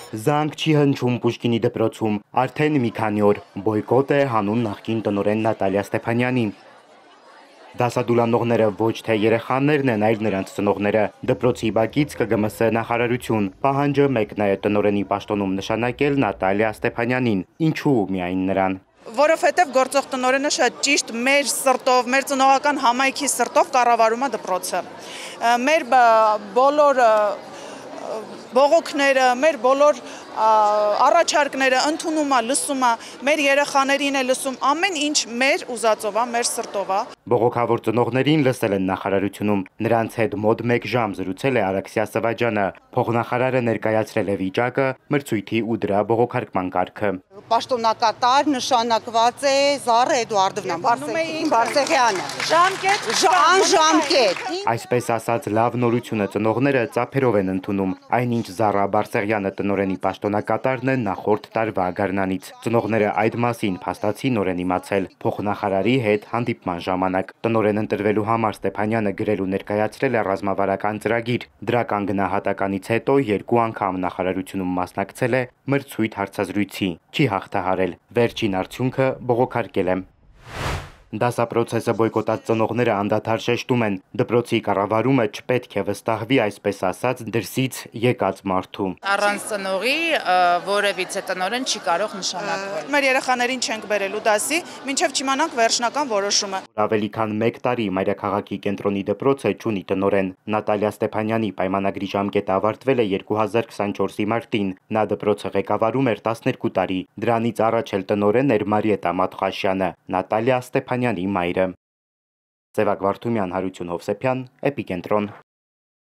Զանգ չի հնչում Պուշկինի դպրոցում, արդեն մի քանի օր բոյկոտ է հանուն նախկին տնօրեն Նատալիա Ստեփանյանի։ Դասադուլանողները ոչ թե երեխաներն են, այլ նրանց ծնողները։ Դպրոցի բակից ԿԳՄՍ նախարարություն։ Պահանջը մեկն է տնօրենի պաշտոնում նշանակել Նատալիա Ստեփանյանին։ Ինչու միայն նրան։ Որովհետև գործող տնօրենը շատ ճիշտ մեր սրտով, մեր ծնողական համայնքի սրտով կառավարում է դպրոցը։ Մեր բոլոր բողոքները, մեր բոլոր առաջարկները ընդունում է, լսում է, մեր երեխաներին է լսում, ամեն ինչ մեր ուզածով է, մեր սրտով է։ Բողոքավոր ծնողներին լսել են նախարարությունում։ Նրանց հետ մոտ 1 ժամ զրուցել է Արաքսիա Սվաջանը։ Փոխնախարարը ներկայացրել է վիճակը, մրցույթի ու դրա բողոքարկման կարգը։ Պաշտոնակատար նշանակված է Զառա Էդուարդովնա Բարսեղյանը։ Ժամկետ։ Այսպես ասած, լավ նորությունը ծնողները ծափերով են ընդունում։ Այնինչ Զառա Բարսեղյանը տնօրենի պաշտոնակատարն է նախորդ տարվա գարնանից։ Ծնողները այդ մասին փաստացի նորեն իմացել փոխնախարարի հետ հանդիպման ժամանակ։ Տնօրեն ընտրվելու համար Ստեփանյանը գրել ու ներկայացրել է ռազմավարական ծրագիր։ Դրական գնահատականից հետո 2 անգամ նախարարությունում մասնակցել է մրցույթ հարցազրույցի։ Չի հաղթահարել։ Վերջին արդյունքը բողոքարկել է։ Դասապրոցեսը բոյկոտած ծնողները անդադար շեշտում են, դպրոցի կառավարումը չպետք է վստահվի, այսպես ասած, դրսից եկած մարդու։ Առանց ծնողի որևիցե տնօրեն չի կարող նշանակվել։ Մեր երեխաներին չենք բերելու դասի, մինչև չիմանանք վերջնական որոշումը։ Ավելի քան 1 տարի մայրաքաղաքի կենտրոնի դպրոցը չունի տնօրեն։ Նատալիա Ստեփանյանի պայմանագրի ժամկետը ավարտվել է 2024-ի մարտին։ Նա դպրոցը ղեկավարում էր 12 տարի։ Դրանից առաջ էլ տնօրեն էր Մարիետա Մաթխաշյանը, Նատալիա Ստեփանյանի մայրը։ Սևակ Վարդումյան, Հարություն Հովսեփյան, Էպիկենտրոն։